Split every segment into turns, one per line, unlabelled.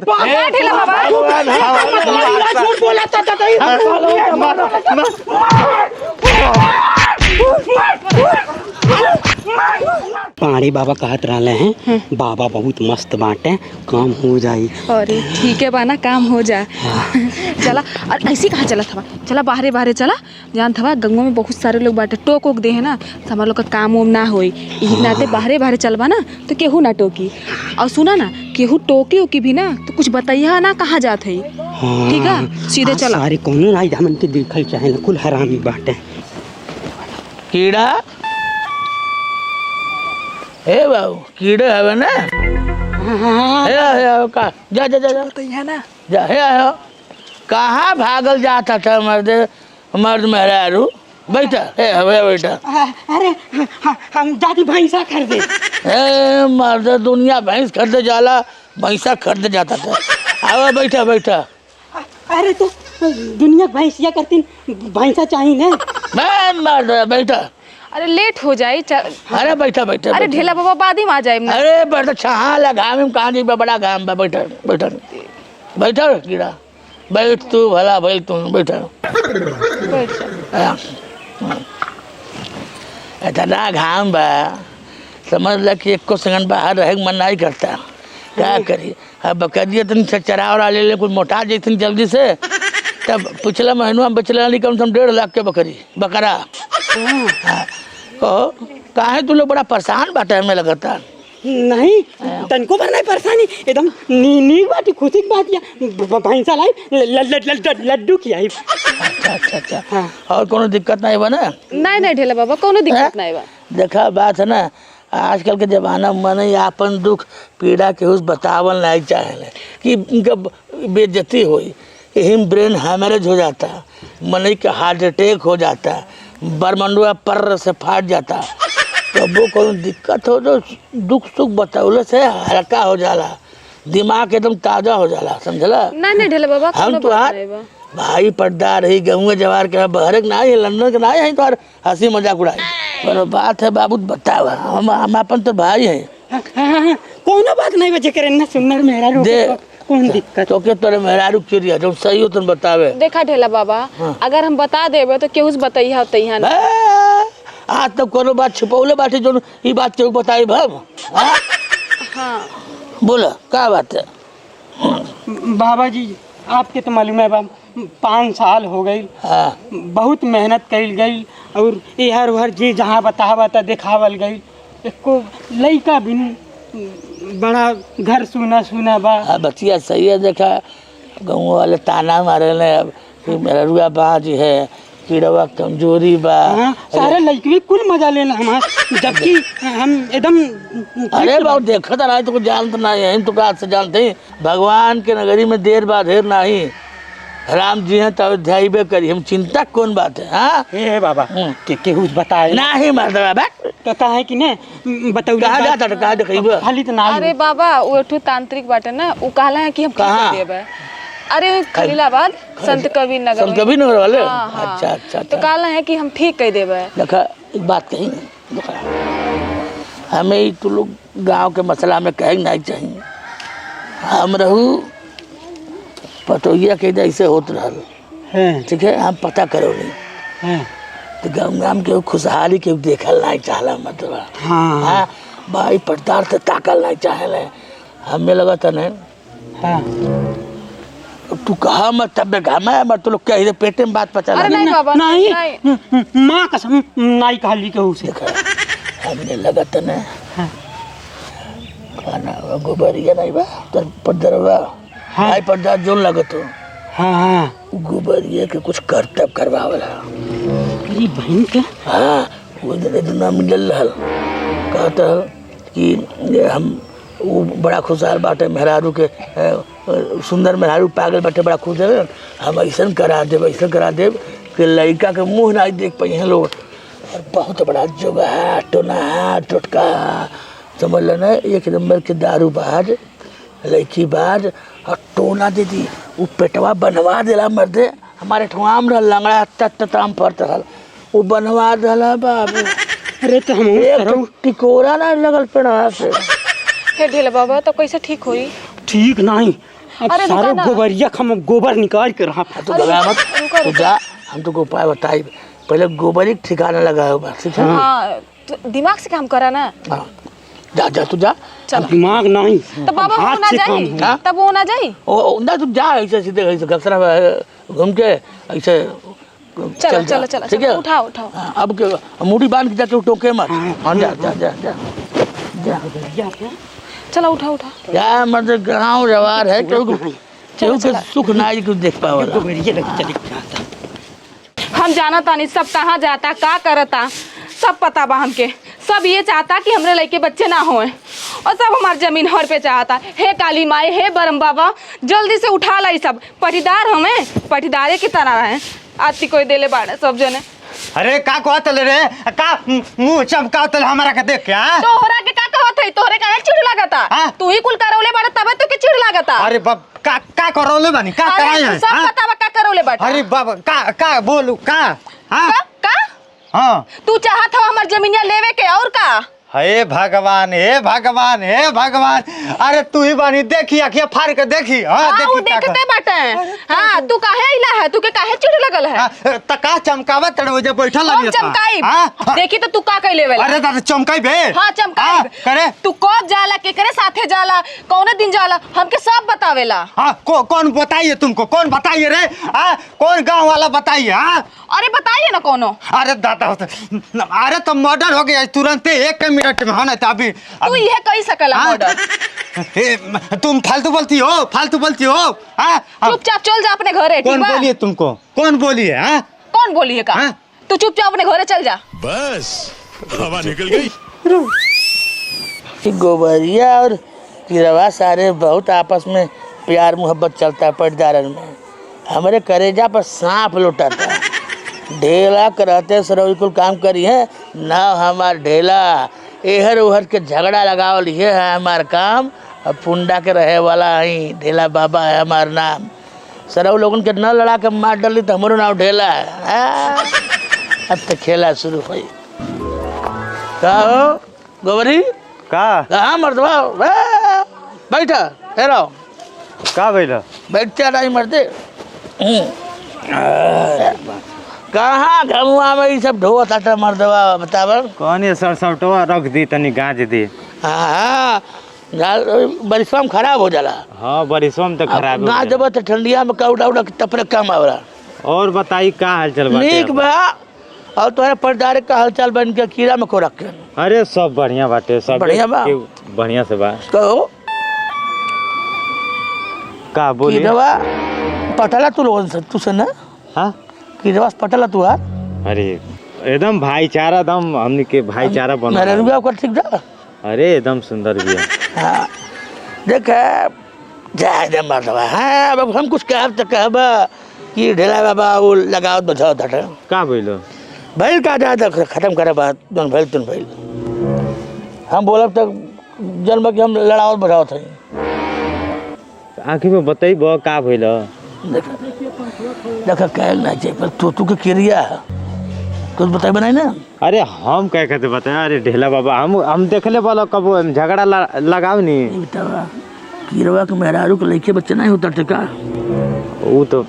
ढेला बाबा
झूठ बोला
पानी बाबा कहत रहे हैं बाबा बहुत मस्त बाटे, काम हो जाई।
अरे ठीक है बाना, काम हो जा। चला और ऐसे कहाँ चला था, चला बाहरे बाहरे चला। जान था गंगों में बहुत सारे लोग बाटे, टोक ओक दे है ना तो हमारे लोग का काम उम ना होई। यही नाते बाहरे बाहरे चलबा ना तो केहू ना टोकी। और सुना ना, केहू टोकी ओकी भी ना तो कुछ बताइया ना कहाँ जात है। ठीक है सीधे चला।
सारे कौन राज हमन के देखल चाहे कुल हरामी बाटे।
कीड़ा हे बाबू, कीड़े हवे ना। हे का जा जा जा
बताइया ना
जा हे कहाँ भागल जाता था मर्द मेहरारू। बैठा हे हवे बैठा।
अरे हम दादी भैंसा खरीदे।
ए मर्द दुनिया भैंस खरीदे जाला, भैंसा खरीदे जाता था। आवा बैठा बैठा।
अरे तो दुनिया भैंसिया करती, भैंसा चाहिए ना।
मैं मर्द बैठा।
अरे लेट हो जाए।
अरे बैठा बैठा।
अरे ढेला बाबा बाद ही में आ जाए।
अरे बैठा छहा लगा में कहाँ जी बड़ा घाम बा। बैठा बैठा बैठा कीड़ा बैठ तू भला भाई तू बैठा। इतना घाम बा समझ ल कि एक को सेकंड बाहर रहे मन नहीं करता। क्या करी अब बकरिया तुम चरा और ले कुछ मोटा जैसे जल्दी से। तब पिछला महीना में बचला नहीं कम से कम 1.5 लाख के बकरी बकरा। कहो काहे तू लोग बड़ा परेशान बाटे हमें लगता।
नहीं तनको पर नहीं परेशानी, एकदम नीक बात, खुशी की बात। या भैंसा लाई लड्डू खियाई।
अच्छा अच्छा। हाँ। और कोनो दिक्कत नहीं बा ना?
नहीं ढेला बाबा कोनो दिक्कत नहीं बा।
देखा बात है ना, आजकल के जमाना में मन अपन दुख पीड़ा के उस बतावल नहीं चाहे कि उनका बेइज्जती होई। यही ब्रेन हैमरेज हो जाता, मन का हार्ट अटैक हो जाता, बरमंडुआ पर से फाट जाता। तो वो कोनो दिक्कत हो तो दुख सुख बतावले से हल्का हो जाला, दिमाग एकदम ताज़ा हो जाला। समझला?
नहीं ढेला बाबा
हम तो भाई पर्दा रही गेहूँ जवार के बहरे ना है, लंदन के ना है तो हंसी मजाक उड़ाई। पर बात है बाबू बतावा, हम अपन तो भाई हैं।
कोनो बात नहीं बचे करे ना। सुंदर मेहरारू कौन दिक्कत
तो के तोरे मेहरारू क्रिया जब सही हो तुम बतावे।
देखा ढेला बाबा। हाँ। अगर हम बता देबे तो केहू बताइया तैया ना।
आज तक कोनो बात छिपौले बाटे जो ई बात केहू बताई भव।
हाँ
बोला क्या बात है?
बाबा जी आपके तो मालूम है 5 साल हो गई।
हाँ।
बहुत मेहनत कल गई और इहर उहर जी जहाँ बतावा देखावल गई। एको लड़का भी बड़ा घर सुना सुना बा।
हाँ बतिया सही है। देखा गाँव वाले ताना मारे ले अब मेरा रुआ बाज है, कीड़वा कमजोरी बा।
हाँ, सारे लड़के कुल मजा लेना हमारे, जबकि हम एकदम।
अरे बाबू देखा था नहीं तो कुछ जानते नहीं है, हम तो कहा से जानते हैं भगवान के नगरी में देर बाद देर नहीं। राम जी हैं तो अयोध्या करी, हम चिंता कौन बात है। हाँ
हे बाबा केहू बताए
नहीं मर्द बाबा
तो कहा है कि ने बताऊ
कहाँ जाता था कहाँ देखिए
खाली तो ना।
अरे बाबा वो एक तांत्रिक बाटे ना, वो कहला है कि हम
कहाँ
देबे। अरे खलीलाबाद संत कबीर नगर।
संत कबीर नगर वाले?
हाँ।
अच्छा अच्छा।
तो कहला है कि हम ठीक कह देबे।
देखा एक बात कही, देखा हमें तो लोग गांव के मसला में कहे नहीं चाहिए। हम रहू पतोहिया के जैसे होत रहल, ठीक है, हम पता करो नहीं तो गाँव के खुशहाली के देखल नहीं चाहला। मतलब हाँ भाई पटदार से ताकल नहीं चाहे। हमें लगा था न तू कहा मत तब मत तो लोग कह पेटे में बात पचा
नहीं बाबा
नहीं माँ कसम नहीं कहली के उसे।
हमने लगा था न खाना गोबरिया नहीं बा तो पदरवा भाई पर्दा जोन लगत हो।
हाँ
गोबरिया के कुछ करतब करवावला
गरीब बहन के।
हाँ वो इतना मिलल रहल, कहता कि हम वो बड़ा खुशहाल बाटे मेहरारू के, सुंदर मेहरारू पागल बाटे बड़ा खुश है। हम ऐसा करा देव कि लड़का के मुँह नहीं देख पाई हैं लोग। और बहुत बड़ा जोगा टोना टोटका समझ लेना, 1 नंबर के दारू बाज लड़की बाज और टोना दे दी। वो पेटवा बनवा दिला मर्दे हमारे ठुआम रहा लंगड़ा तम पड़ता रहा, वो बनवा दिला बाबू।
अरे तो हम
टिकोरा ना लगल पेड़वा से।
हे ढेला बाबा तो कैसे ठीक होई?
ठीक नहीं अब
अरे
सारे
रुका ना।
गोबरिया हम गोबर निकाल कर रहा
तो घबरा मत, तू जा, हम तुमको उपाय बताई। पहले गोबर ही ठिकाना लगाओ बस, ठीक है?
हाँ तो दिमाग से काम करा ना।
हाँ, जा जा तू जा।
चल
दिमाग नहीं
तो बाबा वो
हाथ
ना
से
जाई,
काम होगा।
तब वो ना जाई।
ओ ना तू जा, ऐसे सीधे ऐसे गसरा घूम के ऐसे
चलो
जा,
चलो चलो
ठीक है?
उठाओ उठाओ।
हाँ, अब के मुड़ी बांध के जाके टोके मत। हाँ जा जा जा जा जा
चलो उठा उठा।
या मतलब गाँव जवार है, केहू के सुख ना कुछ देख पावला।
गोबरिया लग चली जाता।
हम जाना तानी सब कहाँ जाता का करता सब पता बा हमके। सब ये चाहता कि हमरे लड़के बच्चे ना होए और सब हमार जमीन हर पे चाहता। हे काली माई, हे बरम बाबा, जल्दी से उठा लाई। सब पटीदार हमें, पटीदारे की तरह रहे। आती कोई देले बाड़े सब जने।
अरे का कहत रे, का मुंह चमकावत हमारा के देख के? हाँ?
तोहरा के का कहत है? तोहरे काहे चिढ़ लागता?
हाँ?
तू ही कुल करौले बाड़े तबे तो के चिढ़ लागता।
अरे बाप का करौले बानी? का
अरे
कराई
तू
है?
सब
हाँ?
बतावा का करौले बाड़े।
अरे बाबा का बोलू का? हाँ?
का
हाँ
तू चाहत हो हमार जमीनिया लेवे के और का?
हे भगवान, हे भगवान, हे भगवान। अरे तू ही बानी, देखी अखिया फाड़ के देखी। हाँ
हाँ वो
देखी
देखते बाटे। हाँ तू काहे इला है? तू के काहे चिढ़ लगल है?
त का चमकावत तड़ो जे बैठल
हम
लगी
चमकाई। देखी तो तू का कैले वेला?
अरे दादा चमकाई बे।
हाँ चमकाई।
करे
तू कब जाला, केकरे साथे जाला, कौने दिन जाला, हमके सब बतावेला।
हाँ कौन बताइए तुमको? कौन बताइए रे? हाँ कौन गांव वाला बताइए? हाँ
अरे बताइए ना कोनो।
अरे दादा, अरे तो मर्डर हो गया तुरंत 1 मिनट में। होना अभी
तू ये कही सकला
हाँ?
मर्डर।
तुम फालतू बोलती हो, फालतू बोलती हो। हाँ?
चुपचाप चल जा अपने घरे। ठीक
कौन
बा?
बोलिए तुमको? कौन बोलिए? हाँ?
कौन बोली है का?
हाँ?
तू चुपचाप अपने घरे चल जा।
बस हवा निकल गई।
गोबरिया और किरवा सारे बहुत आपस में प्यार मोहब्बत चलता है पटदारन में। हमारे करेजा पर सांप लुटाता। ढेला कराते सरोई कुल काम करी है ना। हमार ढेला एहर उहर के झगड़ा लगावल ये है हमार काम। अब पुंडा के रहे वाला ही ढेला बाबा है हमार नाम। सरऊ लोगन के न लड़ा के मार डाली तो हमारो नाम ढेला है। अब तो खेला शुरू हुई। का हो गोबरी?
का
हाँ मर्दवा बैठा हेरो
का भइल?
बैठते नहीं मरते। कहाँ घमुआ में ये सब ढोआ ताटा मर्दवा बतावर?
कौन ये सरसौटवा रख दी तनी गाज दी।
हाँ बरिशवा में खराब हो जाला।
हाँ बरिसों तो खराब
गाँव जब तो ठंडिया में कौड़ा उड़ा तपरे कम आवला।
और बताई का हाल चल बाटे?
नीक बा। और तुम्हारे पर्दारे का हालचाल बन के कीड़ा में को रखे।
अरे सब बढ़िया बाटे, सब
बढ़िया बा?
बढ़िया से बा।
कहो
का बोली?
कीड़वा पटला तू लोगन से तू से ना?
हाँ
कीड़वा से पटला तू यार?
अरे एकदम भाईचारा, एकदम हमनी के भाईचारा बना।
मेरे रुपया ओकर ठीक जा।
अरे एकदम सुंदर भी है।
हाँ देख जाए दे मर्दवा। हाँ अब हम कुछ कहब तो कहब कि ढेला बाबा वो लगाओ बचाओ धटे
का बोलो?
भैल का जा खत्म करे बात। तुम भैल तुम भैल हम बोलब तक जन्म के हम लड़ाओ बचाओ थे।
आखिर में बताइब का भइल?
देख कह ना चाहिए पर तू के क्रिया है कुछ बताई बनाई ना।
अरे हम कह कहते बताए? अरे ढेला बाबा हम देखले वाला कब झगड़ा लगाओ नी।
बतावा कीरवा के मेहरारू के लड़के बच्चे नहीं होता टेका।
वो तो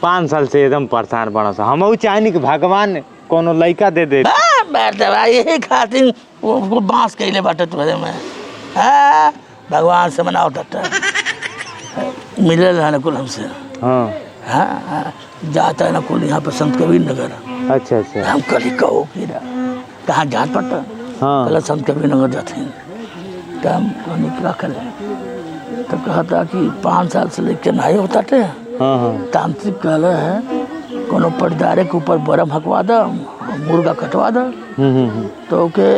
5 साल से एकदम परेशान बना सा। हम चाहनी कि भगवान कोनो लड़का दे दे।
बैठवा यही खातिर वो बांस कैले बाटे तुहरे में। हाँ भगवान से मनाओ तटा मिले रहने कुल हमसे।
हाँ
हाँ जाता है ना कुल यहाँ पर संत कबीर नगर।
अच्छा अच्छा।
हम कभी कहो कीरा कहाँ जात पड़ता?
हाँ
कल संत कबीर नगर जाते हैं तो हम कहने क्या करें तो कहता कि 5 साल से लेकर नहीं होता थे।
हाँ हाँ
तांत्रिक कहल है कोनो पर्दारे के ऊपर बरम हकवा दो मुर्गा कटवा दो तो के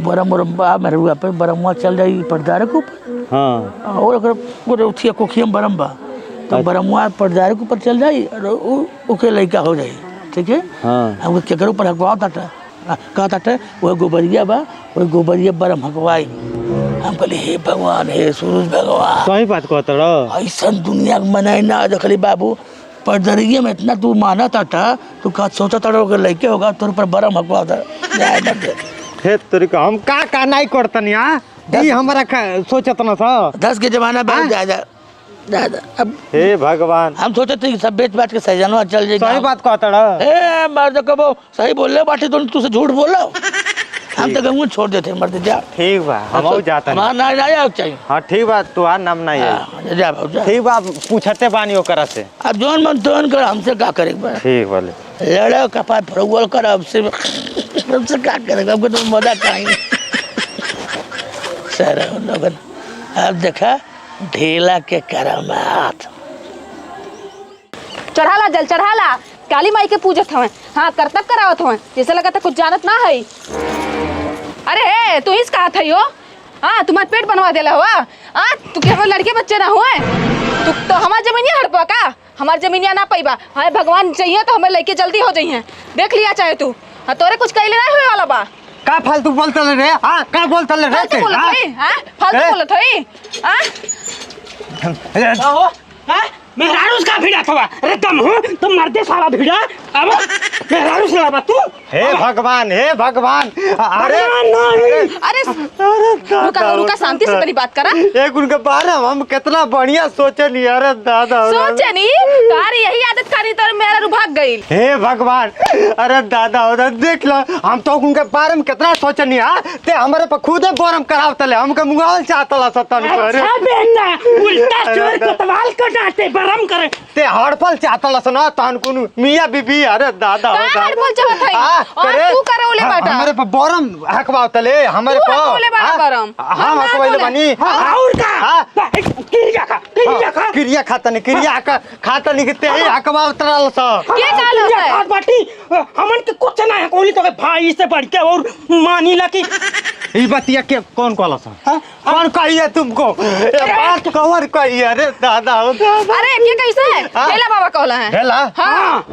बरम उरम्बा मेरुआ पे बरमुआ चल जाई पर्दारे के ऊपर।
हाँ
और अगर पूरे उठिया कोखियम बरम बा तो बरमुआ पर्दारे के ऊपर चल जाई और ओके लड़का हो जाई। ठीक है।
हाँ
हम केकरो पर हकवाओ ताटा कहता थे वह गोबरिया बा वही गोबरिया बरम हकवाई। हम कहली हे भगवान हे सूरज भगवान
सही बात कहत रहो।
ऐसा दुनिया में मनाई ना देखली बाबू पर्दरिये में इतना तू माना ताटा तू का सोचा ताटा अगर लड़के होगा तोर पर बरम हकवा था जाए मत दे।
हे तरीका हम का नहीं करतनी। हां दी हमरा सोचत न था
10 के जमाना में जा जा दादा अब
हे भगवान
हम सोचे थे कि सब बेच बात के सजनवा चल
सही
जाएगा।
बात कहता रहा।
ए मर्द कबो सही बोल रहे बाटे तो तुझसे झूठ बोल रहा हम तो गंगू छोड़ देते मर्द जा।
ठीक बा हम जाता
हमारा ना जाया चाहिए।
हाँ ठीक बा तुहार नाम नहीं है।
हाँ, जा बाबू जा।
ठीक बा पूछते बानी ओकरा से।
अब जोन मन तोन कर हमसे क्या करेगा
ठीक बोले
लड़ा कपा फरवल कर अब से हमसे क्या करेगा अब तो मजा करेंगे सर लोगन। अब देखा ढेला के करामात
चढ़ाला जल चढ़ाला काली माई के पूजत हवे। हाँ करतब करावत हवे जैसे लगा था कुछ जानत ना है। अरे हे तू इस कहा था यो। हाँ तुम्हारा पेट बनवा देला हुआ। हाँ तू के हमारे लड़के बच्चे ना हुए तू तो हमार जमीनिया हड़पा का हमार जमीनिया ना पैबा। हाँ भगवान चाहिए तो हमें लेके जल्दी हो जाइए देख लिया चाहे तू। हाँ तोरे कुछ कहले ना हुए वाला बा
का फालतू बोलते रे। हाँ का बोलते रे
फालतू बोलत हई। हाँ फालतू बोलत हई। हाँ
मेहरारूस का भिड़ा था अरे दम हो तुम मर्दे सारा भिड़ा अब मेहरारूस लगा तू।
हे भगवान अरे
अरे रुका रुका शांति से तेरी बात करा।
एक उनके बारे में हम कितना बढ़िया सोचे नहीं। अरे दादा
सोचे नहीं तारी यही आदत करी तो मेरा रू भाग गई।
हे भगवान अरे दादा देख लो हम तो उनके बारे में कितना सोचे नहीं। हाँ ते हमारे पर खुदे बोरम करावतले हमके मुगाल चाहतला सतन करे
बेना उल्टा चोर कोतवाल को डांटे बरम करे
ते हड़पल चाहतला सुना तहन कुनु मियां बीबी। अरे दादा
का हड़पल चाहत है और तू करे ओले बाटा
हमारे पर बोरम हकवावतले हमारे
तू हकवले बाटा बरम।
हम हकवाइले बनी
और का
क्रिया खाता नहीं कि ते हकवावतला स
के कालो है
हाथ बाटी हमन के कुछ ना है कोली तो भाई से बढ़ के और मानी ला की
ई बतिया के कौन कहला सा कौन कहिए तुमको ये बात कवर कहिए। अरे दादा
अरे के कैसे है ढेला बाबा कहला है।
ढेला
हाँ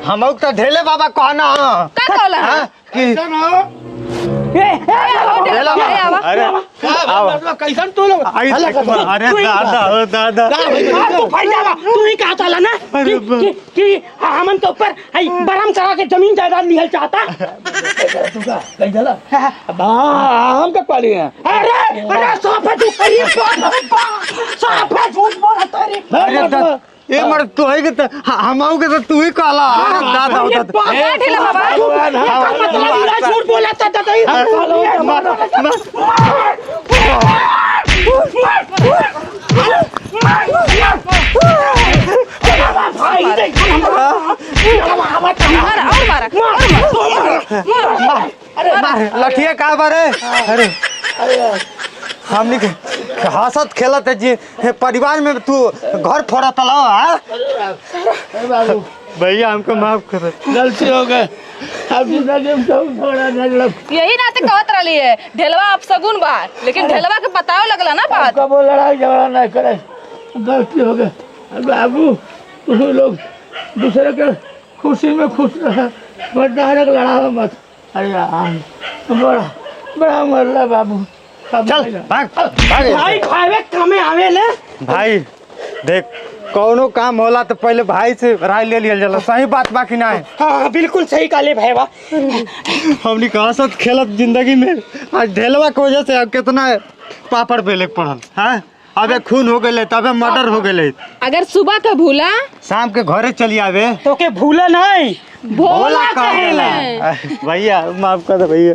हम तो ढेले बाबा कहना
का कहला है
कि
ढेला बाबा
अरे आओ
कैसन तू लोग
आई अरे दादा
तू भाई जावा तू ही कहा था ना कि हमन के ऊपर आई बरम करा के जमीन जायदाद लिहल चाहता।
तू का कहीं चला अब हम का पाली हैं।
अरे साफा तू कही साफा झूठ बोला तेरी।
अरे दादा ये मर तो है कि हम आओ के तो तू ही कहला। अरे दादा
ए ढेला बाबा
मतलब झूठ बोला था
मार लठिया का बारे। अरे हमनी के हंसत खेलत है जी परिवार में तू घर फोड़ा तला। भैया हमको माफ कर
गलती हो गए अब जिंदगी में सब थोड़ा मतलब
यही नाते कहत रही है ढेलवा अब सगुन बा लेकिन ढेलवा के बताओ लगला ना बात।
कब लड़ाई झगड़ा नहीं करे गलती हो गए। बाबू तुम लोग दूसरे के खुशी में खुश रहे बट डायरेक्ट लड़ाओ मत। अरे यार बड़ा बड़ा मरला बाबू
चल भाग
भाई खावे कामे आवे ले
भाई देख कौनो काम होला तो पहले भाई से राय ले लिया जाला। सही बात बाकी ना है।
हाँ बिल्कुल सही काले भाईवा
हमनी कहा साथ खेलत जिंदगी में आज ढेलवा की वजह से अब कितना पापड़ बेले पड़ल। हाँ अबे खून हो गए तबे मर्डर हो गए।
अगर सुबह का भूला
शाम के घरे चली आवे
तो के भूला नहीं
भोला
कहेला। भैया माफ कर दे भैया।